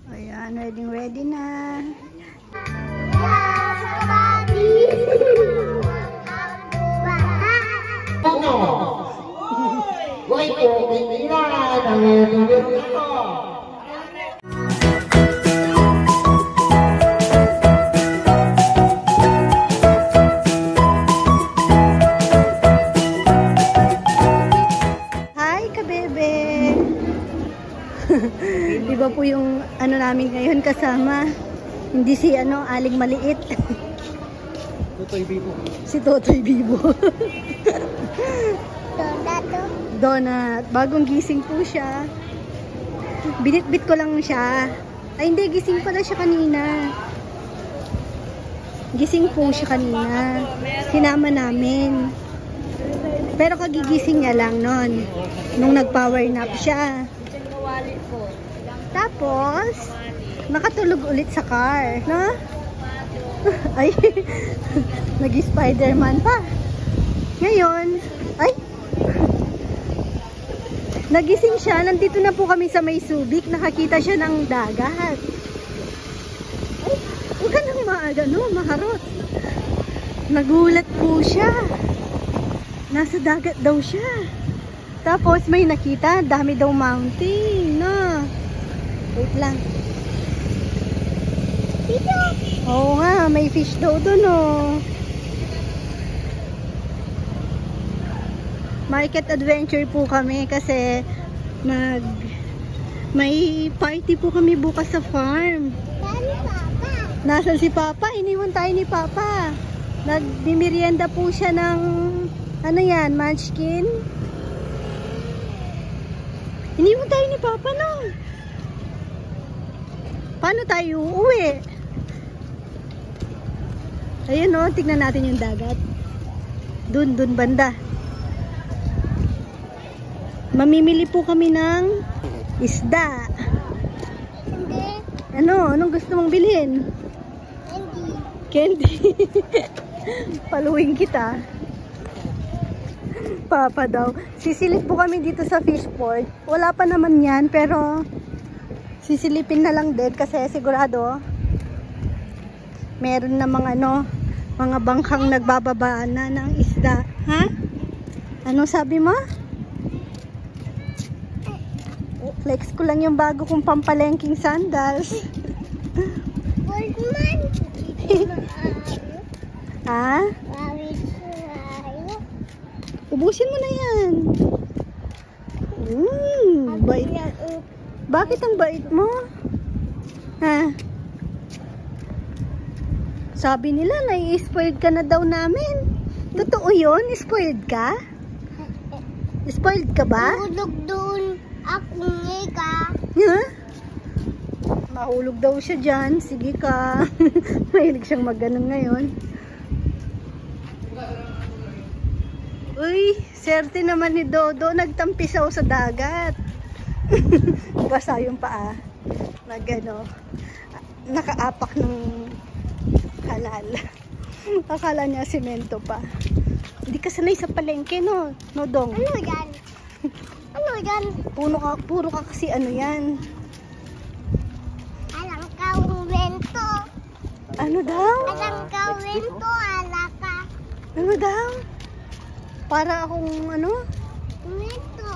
Ayan, ready na. Hi, kabebe! Diba po yung ano namin ngayon kasama? Hindi si Aling Maliit. Totoy Bibo. Si Totoy Bibo. Donut. Bagong gising po siya. Binitbit ko lang siya. Ay hindi, gising pala siya kanina. Gising po siya kanina. Sinama namin. Pero kagigising niya lang nun. Nung nag-power nap siya. Tapos, nakatulog ulit sa car. No? Ay, nag-Spider-Man pa. Ngayon, ay, nagising siya. Nandito na po kami sa May Subic. Nakakita siya ng dagat. Ay, huwag ka nang maharot. Nagulat po siya. Nasa dagat daw siya. Tapos may nakita. Dami daw mountain. No? Wait lang. Oo nga, may fish daw dun, oh. Market adventure po kami kasi may party po kami bukas sa farm. Nasaan si Papa? Iniwan tayo ni Papa. Nagmimerienda po siya ng ano yan, munchkin. Iniwan tayo ni Papa, no? Paano tayo uuwi? Ayun, no, tignan natin yung dagat. Dun banda. Mamimili po kami ng isda. Hindi. Anong gusto mong bilhin? Candy. Paluin kita. Papa daw. Sisilip po kami dito sa fishport. Wala pa naman yan, pero sisilipin na lang din kasi sigurado meron na mga bangkang nagbababaan na ng isda. Ha? Anong sabi mo? Flex ko lang yung bago kong pampalengking sandals. Ha? Ubusin mo na yan. Bait. Bakit ang bait mo? Ha? Sabi nila, nai-spoiled ka na daw namin. Totoo yun? Spoiled ka? Spoiled ka ba? Tulog doon. Ako ka. Ha? Mahulog daw siya dyan. Sige ka. Mahilig siyang maganon ngayon. Uy, serte naman ni Dodo. Nagtampisaw sa dagat. Basa yung paa. Nakaapak ng halal. Akala niya simento pa. Hindi ka sanay sa palengke, no? Nodong. Ano yan? Ano yan? Puro ka kasi ano yan. Alang kawento. Ano daw? Alang kawento, alaka. Ano daw? Para akong ano? Semento.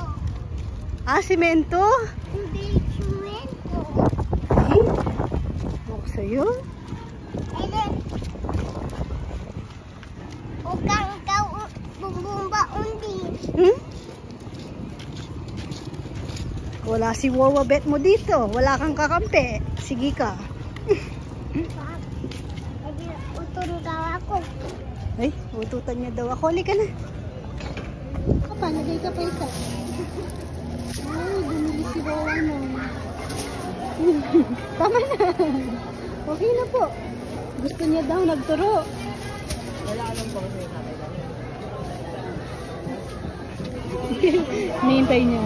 Simento? Hindi semento. Ay, ako sa'yo? Ukang kau bumba undi. Wala si Wawa bet mo dito. Wala kang kakampi. Sige ka. Utun daw ako. Ay, ututan niya daw ako. Halika na. Lagay ka pa isa. Ay, bumili si Wawa mo. Tama na. Okay na po. Gusto niya daw nagturo. Wala anong pang sinasabi namin. Nihintay niya.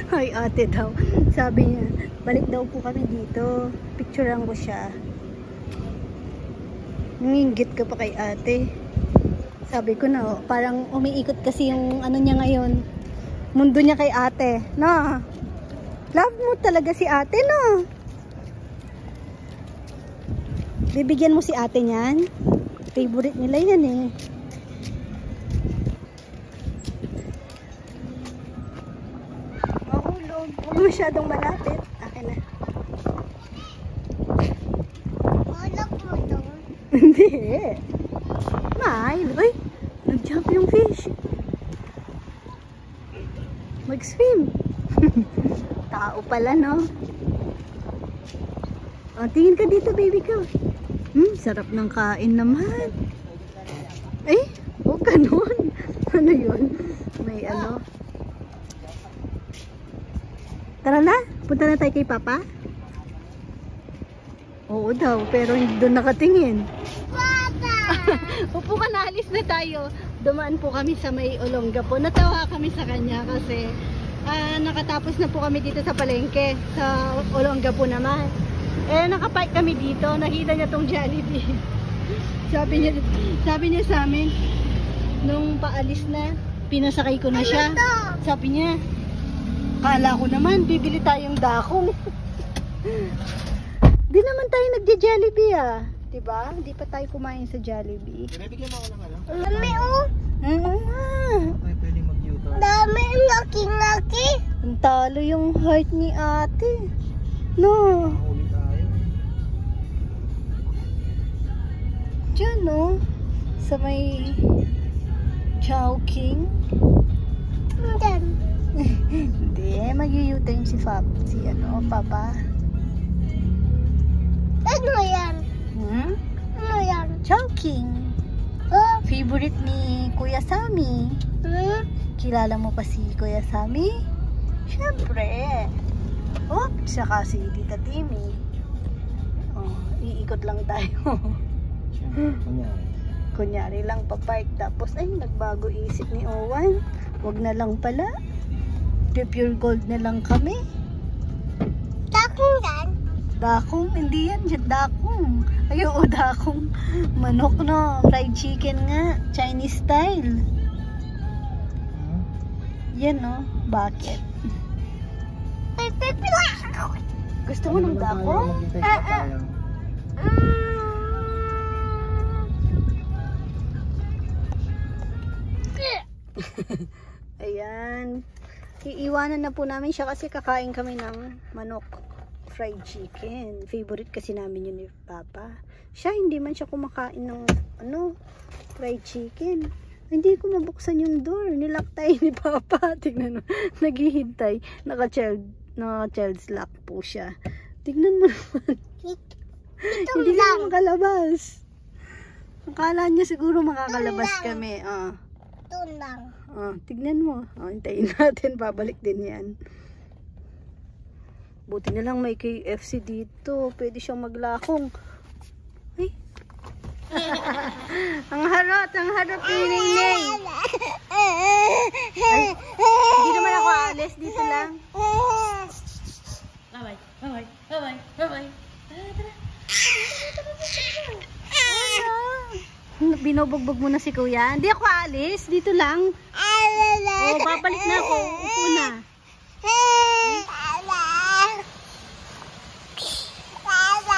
Ay ate daw. Sabi niya, balik daw po kami dito. Picturean ko siya. Nanginggit ka pa kay ate. Sabi ko na, parang umiikot kasi yung ano niya ngayon. Mundo niya kay ate. No? Love mo talaga si ate, no? Bibigyan mo si ate niyan. Favorite nila yan eh. Mahulog. Huwag masyadong malapit. Akin na. Ulog mo doon. Hindi. Ay, nag-jump yung fish. Mag-swim. Tao pala, no? O, tingin ka dito, baby ko. Sarap ng kain naman. Ay, huwag ganun. Ano yun? May ano. Tara na, punta na tayo kay Papa. Oo daw, pero hindi doon nakatingin. Upo ka na, alis na tayo. Dumaan po kami sa may Olongapo. Natawa kami sa kanya kasi nakatapos na po kami dito sa palengke. Sa Olongapo naman. Eh, nakapark kami dito. Nakita niya tong Jollibee. Sabi niya sa amin, nung paalis na, pinasakay ko na siya. Sabi niya, kala ko naman, bibili tayong dakong. Di naman tayo nagja-Jollibee ah. Diba? Hindi pa tayo kumain sa Jollibee. Binibigyan mo ako ng ano? Dami oh. Oo nga. Okay, pwede mag-U-turn. Dami laki-laki. Ang talo yung heart ni ate. No. Mahuli tayo. Diyan no. Sa may Chowking. Diyan. Hindi. Mag-u-turn si Papa. Ano yan? Ano yan? Chowking. Oh. Favorite ni Kuya Sammy. Kilala mo pa si Kuya Sammy? Siyempre. Oh, saka si Tita Timmy. Oh, iikot lang tayo. Kunyari. Kunyari lang papark. Tapos, ay, nagbago isip ni Owan. Wag na lang pala. Pure gold na lang kami. Dakong yan? Dakong? Hindi yan. Dakong. Ay, oo, dakong. Manok, no? Fried chicken nga. Chinese style. Yan, no? Bakit? Gusto mo ng dakong? Ayan. Iiwanan na po namin siya kasi kakain kami ng manok. Fried chicken. Favorite kasi namin yun ni Papa. Siya, hindi man siya kumakain ng fried chicken. Hindi ko mabuksan yung door. Nilock tayo ni Papa. Tignan mo. Naghihintay. Naka-child's lock po siya. Tignan mo naman. Hindi lang makalabas. Akala niya siguro makakalabas kami. Ito lang. Tignan mo. Hintayin natin. Babalik din yan. Buti na lang may KFC dito. Pwede siyang maglakong. Ay. Ang harot ni Neneng. Hindi naman ako alis. Dito lang. Bye-bye. Binobugbog mo na si Kuya. Hindi ako alis. Dito lang. Babalik na ako. Upo na.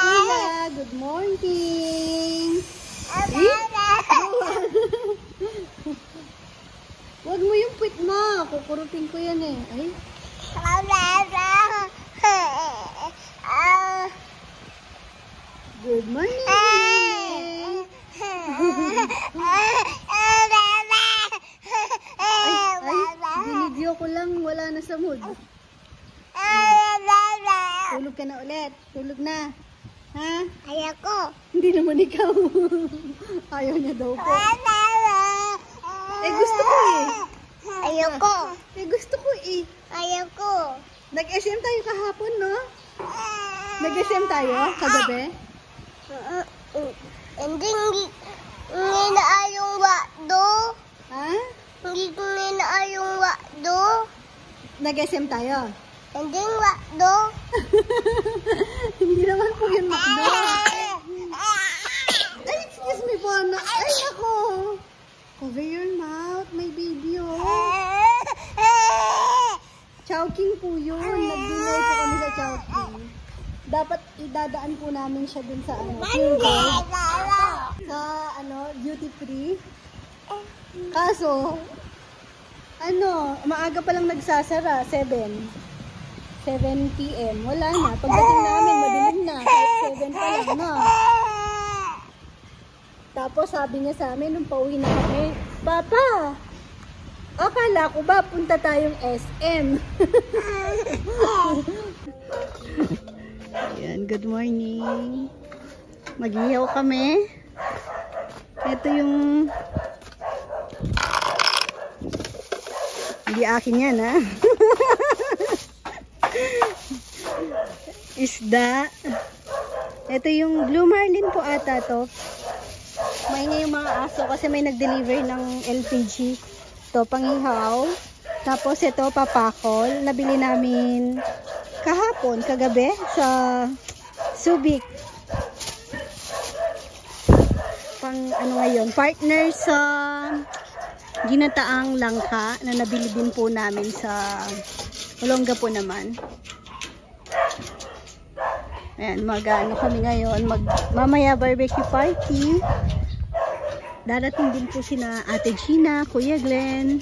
Kuya, good morning. Huwag mo yung puwit mo. Kukurutin ko yan eh. Ay. Good morning. Binidyo ko lang. Wala na sa mood. Tulog ka na ulit. Tulog na. Ha? Ayoko. Hindi naman ikaw. Ayaw niya daw po. Gusto ko eh. Ayoko. Gusto ko eh. Ayoko. Nag-SM tayo kahapon, no? Nag-SM tayo kagabi? Hindi na ayong wakdo. Ha? Hindi na ayong wakdo. Nag-SM tayo? Hindi wakdo. Hindi naman po yun makdo. Ay, excuse me po. Ay, ako. Cover your mouth. May baby, oh. Chowking po yun. Nag-dinner po kami sa Chowking. Dapat idadaan po namin siya dun sa duty free. Kaso, maaga pa lang nagsasara, 7 PM. Wala na. Pagdating namin, madilim na. Kahit 7 pa lang na. Tapos sabi niya sa amin, nung pauwi na kami, Papa, akala ko ba punta tayong SM? Ayan, good morning. Mag-ihaw kami. Ito yung... Hindi akin yan, ha? Isda. Ito yung Blue Marlin po ata to. Maingay yung mga aso kasi may nag-deliver ng LPG. Ito, panghihaw. Tapos ito, papakol. Nabili namin kahapon, kagabi, sa Subic. Ngayon, partner sa ginataang langka na nabili din po namin sa Olonga po naman. Ayan, kami ngayon, mamaya barbecue party. Darating din po sina Ate Gina, Kuya Glenn.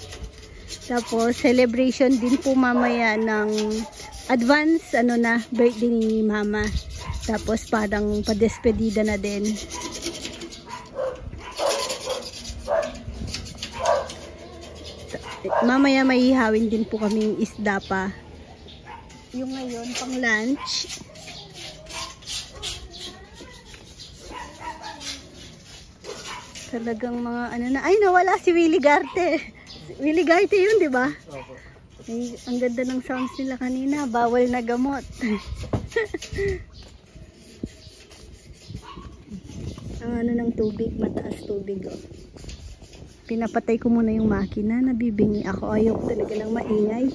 Tapos celebration din po mamaya ng advance birthday ni Mama. Tapos parang padespedida na din. Mamaya may ihawin din po kaming isda pa. Yung ngayon pang lunch. Talagang mga ay nawala si Willie Garte. Willie Garte yun, di ba? Opo. Ay, ang ganda ng sounds nila kanina. Bawal na gamot. Ang ng tubig, mataas tubig, oh. Pinapatay ko muna yung makina. Nabibingi ako. Ayoko talaga ng maingay.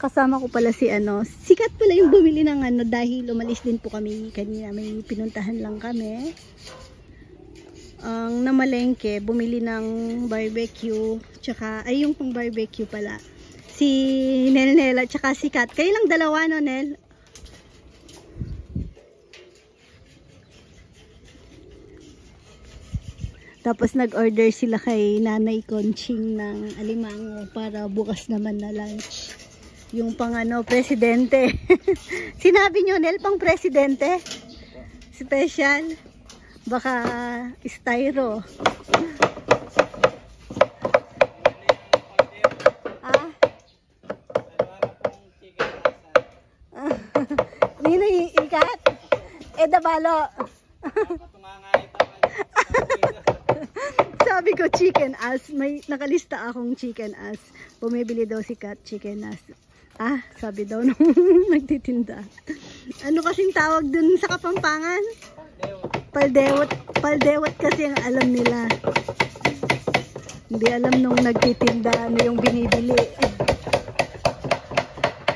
Kasama ko pala sikat pala yung bumili ng dahil umalis din po kami kanina. May pinuntahan lang kami. Ang namalengke, bumili ng barbecue. Tsaka, yung pang barbecue pala. Si Nel at tsaka si Kat. Kayo lang dalawa, no, Nel? Tapos nag-order sila kay Nanay Conching ng alimango para bukas naman na lunch. Yung pang presidente. Sinabi nyo, Nel, pang presidente? Special? Baka styro. Nino ikat? Dabalo. Sabi ko chicken ass. May nakalista akong chicken ass. Bumibili daw si Kat chicken ass. Sabi daw nung nagtitinda. Ano kasing tawag dun sa Kapampangan? Paldewot. Paldewot kasi ang alam nila. Hindi alam nung nagtitinda ano yung binibili.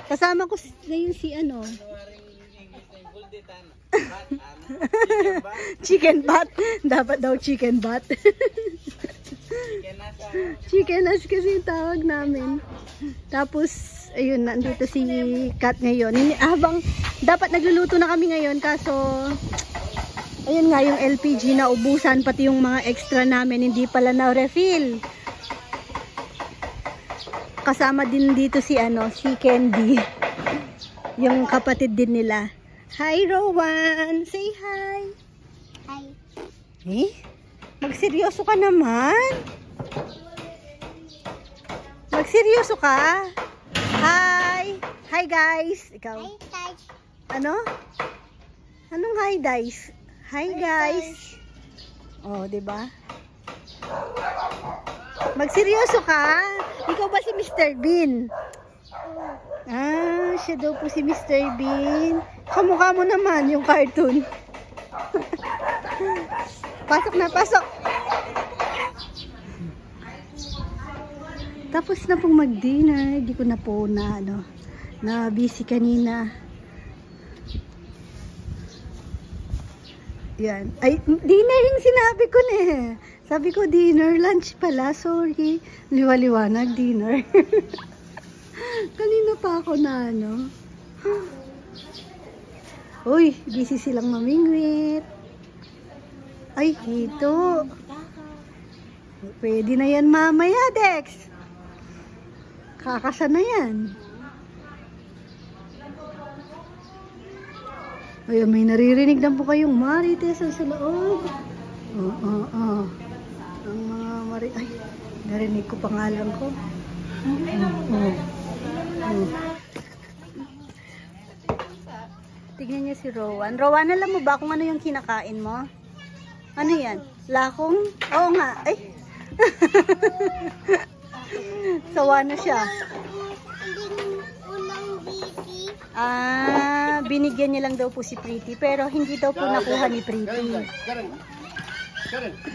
Kasama ko ngayon si chicken bat. Dapat daw chicken bat. Chicken ass kasi yung tawag namin. Tapos ayun, nandito si Kat ngayon. Habang dapat nagluluto na kami ngayon kaso ayun nga yung LPG na ubusan, pati yung mga extra namin hindi pala na refill. Kasama din dito si Candy. Yung kapatid din nila. Hi Rowan, say hi. Hi. Magseryoso ka naman. Magseryoso ka. Hi. Hi guys. Ikaw. Hi, guys. Anong hi guys? Hi guys. Oh, 'di ba? Magseryoso ka? Ikaw ba si Mr. Bean? Siya daw po si Mr. Bean. Kamukha mo naman yung cartoon. Pasok na, pasok. Tapos na pong mag-dinner. Hindi ko na po na busy kanina. Yan. Ay, dinner yung sinabi ko na eh. Sabi ko dinner, lunch pala. Sorry. Liwaliwanag, dinner. Kanina pa ako na ano. Uy, busy silang mamingwit. Ay, ito. Pwede na yan mamaya, Dex. Kakasa na yan. Ayun, may naririnig lang po kayong marites sa loob. Ang mga ay, narinig ko pangalan ko. Tignan niyo si Rowan. Rowan, alam mo ba kung ano yung kinakain mo? Ano yan? Lakong? Oo nga. Ay. Sawa na siya. Binigyan niya lang daw po si Pretty, pero hindi daw po nakuha ni Pretty.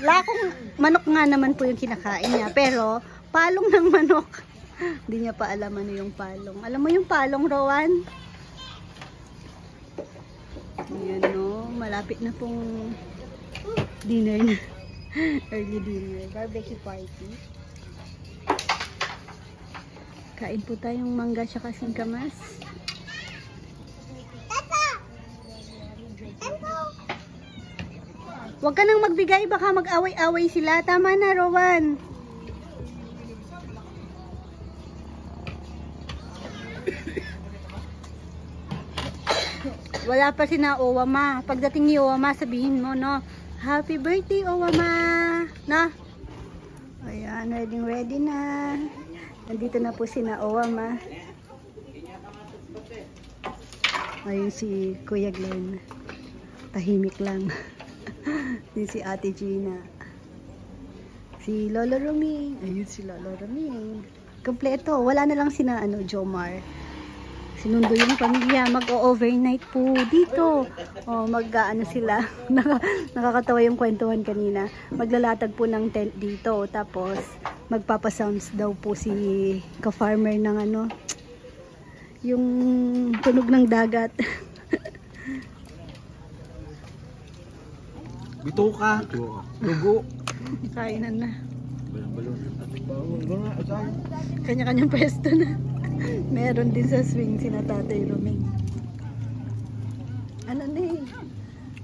Lakong manok nga naman po yung kinakain niya, pero palong ng manok. Hindi niya pa alam ano yung palong. Alam mo yung palong, Rowan? Ayan no, malapit na pong dinner na. Early dinner, barbecue party. Kain po tayong mangga tsaka singkamas. Huwag ka nang magbigay, baka mag-away-away sila. Tama na, Rowan. Wala pa si na Owama. Pagdating ni Owama, sabihin mo, no? Happy birthday, Owama! No? Ayan, ready na. Nandito na po si na Owama. Ayun si Kuya Glenn. Tahimik lang. Din si Ate Gina. Si Lolo Roming. Ayun si Lolo Roming. Kompleto. Wala na lang sina Jomar. Sinundo yung pamilya. Mag-overnight po dito. Mag-ano sila. Nakakatawa yung kwentuhan kanina. Maglalatag po ng tent dito. Tapos magpapasounds daw po si ka-farmer ng yung tunog ng dagat. Bituka. Dugo. Kainan na. Balon. Kanya-kanyang pwesto na. Meron din sa swing sina Tatay Roming. Ano na eh.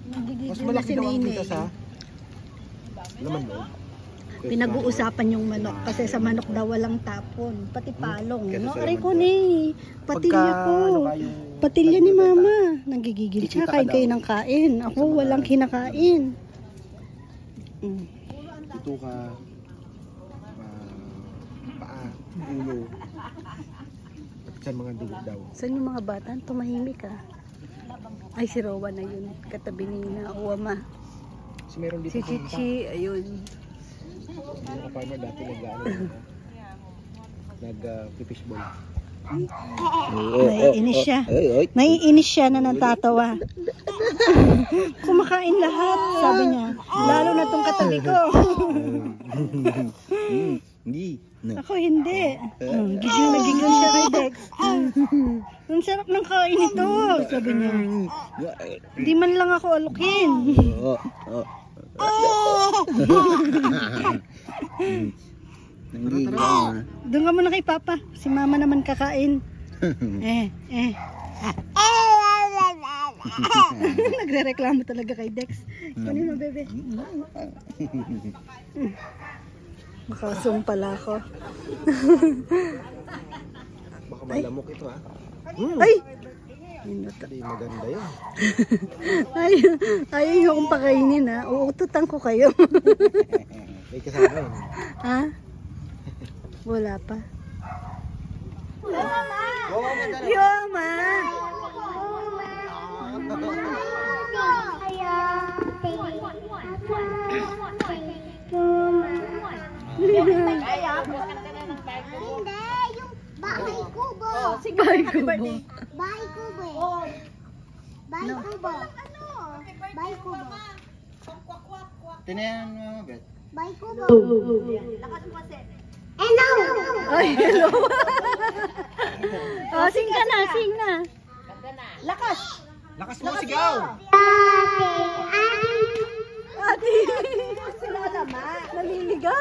Mas Nagigigil na malaki si daw ang Nene. pita sa laman loob. Pinag-uusapan yung manok kasi sa manok daw walang tapon. Pati palong. Kaya No? sa Aray laman ko daw. ni. Patilya ko. Patilya ni Mama. Nanggigigil siya. Kikita ka Kain kayo daw. ng kain. Ako walang kinakain. Bituka. Paa. Ulo. At sa mga dugo daw. Saan yung mga bata? Tumahimik ah. Ay, si Rowan na yun. Katabi ni na Owama. Kasi meron dito Si Chichi, ayun. yung ka-farmer dati nag-fishball. Naiinis siya. Naiinis siya na natatawa. Kumakain lahat, sabi niya. Lalo na tong katabi ko. Ako hindi. Gigil na gigil siya kay Dex. Ang sarap ng kain ito, sabi niya. Hindi man lang ako alukin. Doon ka muna kay Papa. Si Mama naman kakain. Nagre-reklamo talaga kay Dex. Kunin mo, bebe. Makasong pala ako. Baka malamok ito ha. Ay! Hindi maganda yun. Ayaw nyo akong pakainin ha. Uututan ko kayo. May kasama yun. Ha? Wala pa. Yoma! Bahay kubo. Bahay kubo. Bahay kubo. Bahay kubo. Bahay kubo. Tinayan mo, Bet. Bahay kubo. Hello! Ay, hello! Sing ka na, sing na. Lakas! Lakas mo sigaw! Ating go!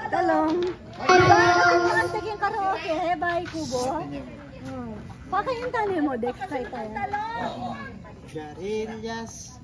Talong. Ang taging karaoke, Bye Kubo. Pakayuntanin mo, Dex, try tayo. Garillas.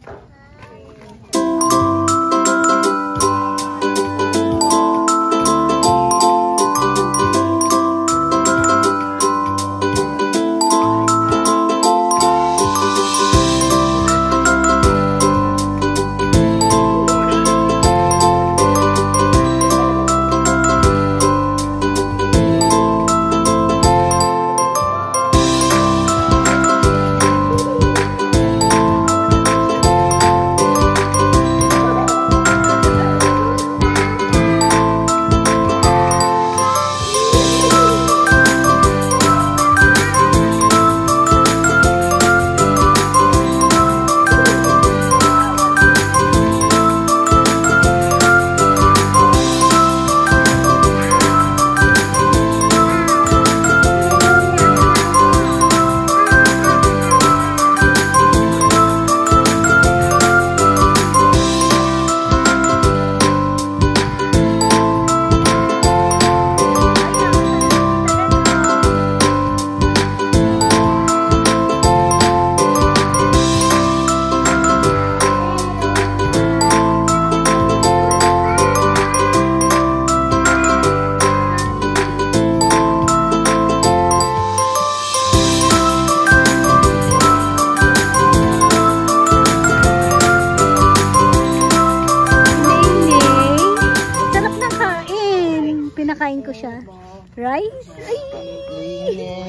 Pinakain ko siya. Rice? Ay!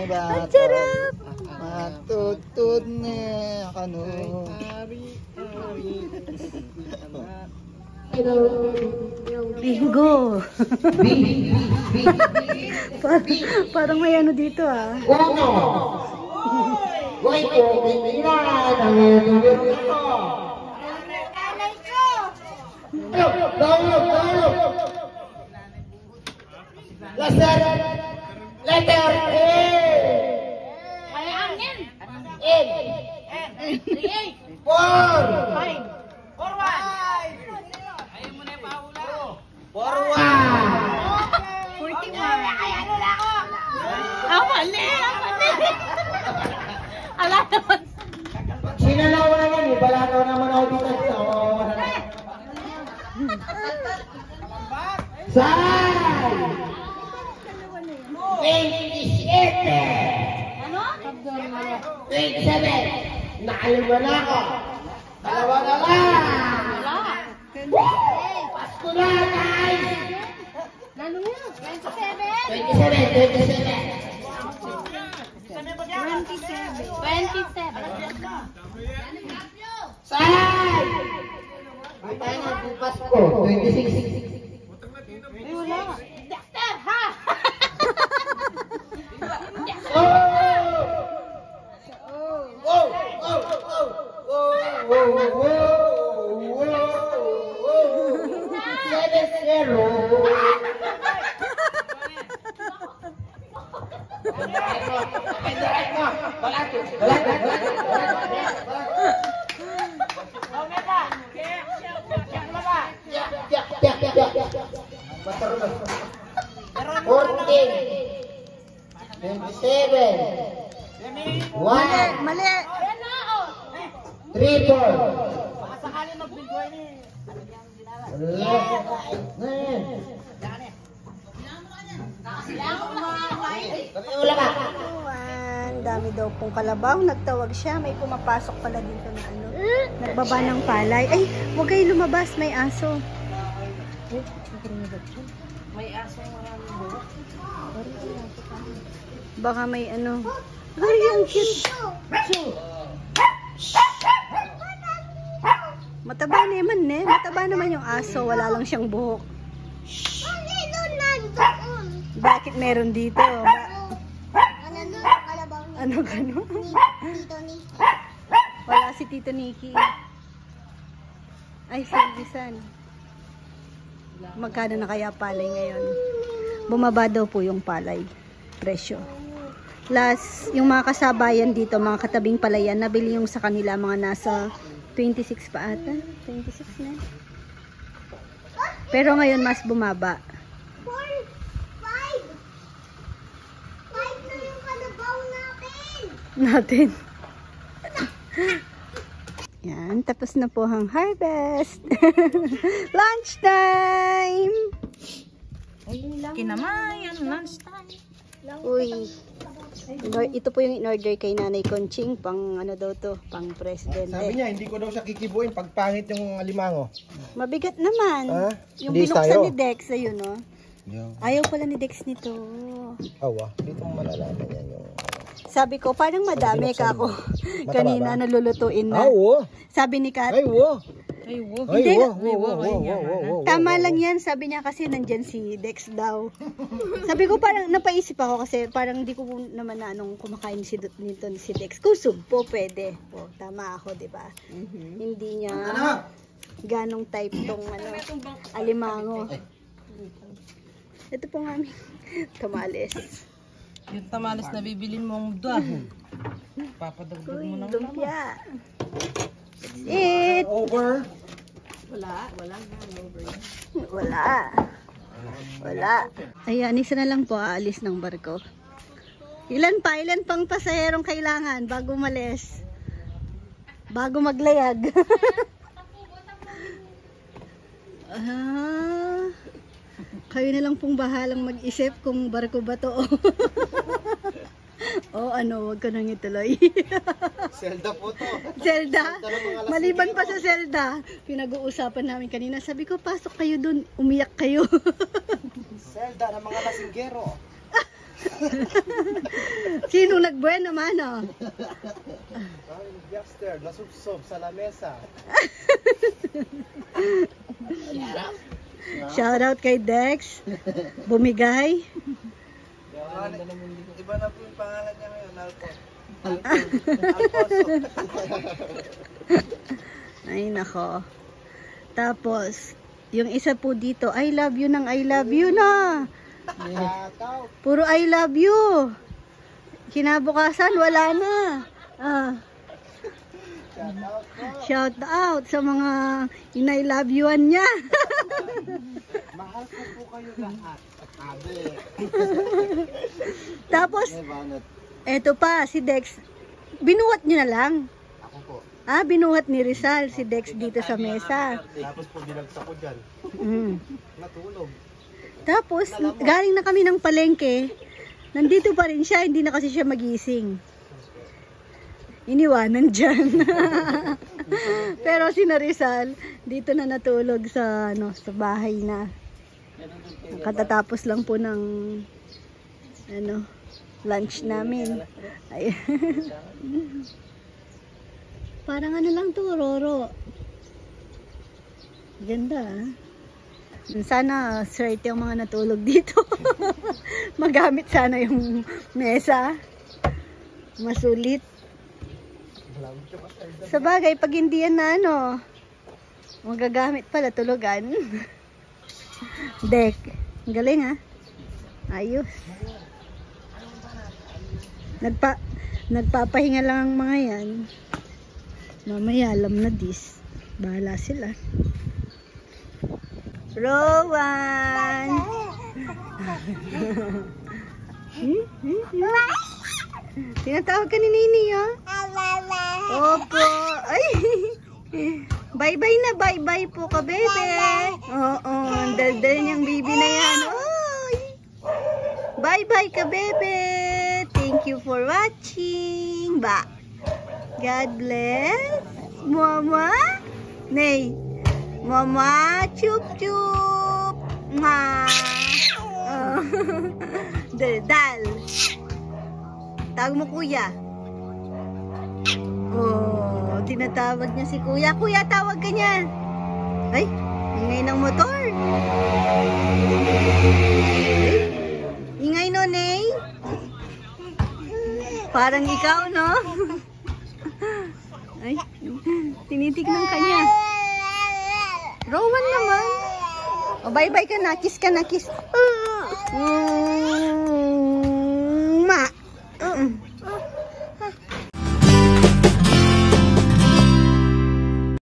Ang sarap! Matutod na kano. Bingo! Parang may ano dito ah. Letter A. N. Forward. Sino na una yan? Balano naman ako dito. Saan? 27. Ano? 27. Nakalimutan na ako. Dalawa na lang. Pasko na, guys. Ano yun? 27? 27. Saan? Ay, tayo na, Pasko. 26. Ay, wala. Dexter, ha? Mali. 3, 4. Sakali magbigay ni. Wala ka. Ang dami daw pong kalabaw. Nagtawag siya. May pumapasok pala dito na ano. Nagbaba ng palay. Ay, huwag kayo lumabas. May aso. May asong maraming buhok. Baka may ano. Ay, ang cute. Mataba naman eh. Mataba naman yung aso. Wala lang siyang buhok. Bakit meron dito? Ano gano'n? Wala si Tito Nicky. Ay, Silvisan. Magkano na kaya palay ngayon? Bumaba daw po yung palay. Presyo. Plus, yung mga kasabayan dito, mga katabing palayan, nabili yung sa kanila mga nasa 26 pa ata. 26 na. Pero ngayon mas bumaba. 5 na yung kalabaw natin. Natin. Yan, tapos na po ang harvest. Lunch time! Kinamayan, lunchtime. Uy. Ito po yung in-order kay Nanay Conching, pang ano daw to, pang presidente. Sabi niya, hindi ko daw siya kikibuin pag pangit yung alimango. Mabigat naman. Ha? Yung Hindi binuksan tayo. ni Dex, ayun no. Ayaw pala ni Dex nito. Awa, dito mo malalaman yan yung... Sabi ko, parang madami ka ako. Kanina nalulutuin na. Oo. Sabi ni Kat, Ay, wo. Ay, wow. Ay, Hindi. wo. tama lang yan. Sabi niya kasi nandyan si Dex daw. Sabi ko parang napaisip ako kasi parang hindi ko naman na anong kumakain si nito si Dex. Kusog po, pwede. O, tama ako, di ba? Hindi niya ganong type tong ano, alimango. Ito po nga aming tamales. Yung tamales na bibilin mong dahon. Papadagdag mo ng Lumpia. That's it. Over. Wala. Ayan, isa na lang po aalis ng barko. Ilan pang pasaherong kailangan bago umalis? Bago maglayag. Kayo na lang pong bahalang mag-isip kung barko ba to. O ano, wag ko nang ituloy. Zelda po to. Zelda, maliban pa sa Zelda, pinag-uusapan namin kanina. Sabi ko, pasok kayo dun, umiyak kayo. Zelda ng mga lasinggero. Sino nagbuwan naman, oh? Ay, Gangster, nasubsob sa lamesa. Shoutout kay Dex. Bumigay. Iba na po yung pangalan niya ngayon, Alpo. Ay, nako. Tapos, yung isa po dito, I love you ng I love you na. Puro I love you. Kinabukasan, wala na. Shout out sa mga in-I love you-an niya. Mahal po kayo lahat. Tapos, eto pa, si Dex. Binuhat niyo na lang. Ako po. Binuhat ni Rizal si Dex dito sa mesa. Tapos po binagsak ko dyan. Natulog. Tapos, galing na kami ng palengke. Nandito pa rin siya, hindi na kasi siya magising. Iniwanan dyan. Pero si Rizal, dito na natulog sa, sa bahay na. Katatapos lang po ng lunch namin. Ay. Parang lang to, Roro. Ganda, ah. Sana swerte yung mga natulog dito. Magamit sana yung mesa. Masulit. Sa bagay, pag hindi yan na magagamit pala tulugan. Dek. Galing, ha? Ayos. Nagpapahinga lang ang mga yan. Mamaya alam na this. Bahala sila. Rowan! Tinatawag ka ni Nini, ha? Opo. Ay! Bye-bye na, bye-bye po ka, bebe. Oo, ang daldal niyang baby na yan. Oy! Bye-bye ka, bebe. Thank you for watching. Ba. God bless. Mama. Nay. Mama. Chup-chup. Ma. Daldal. Tawag mo, kuya. Oh, tinatawag niya si kuya. Kuya, tawag ka niya. Ay, ingay ng motor. Parang ikaw, no? Ay, tinitignan ka niya. Rowan naman. O, bye-bye ka na. Kiss ka na, kiss.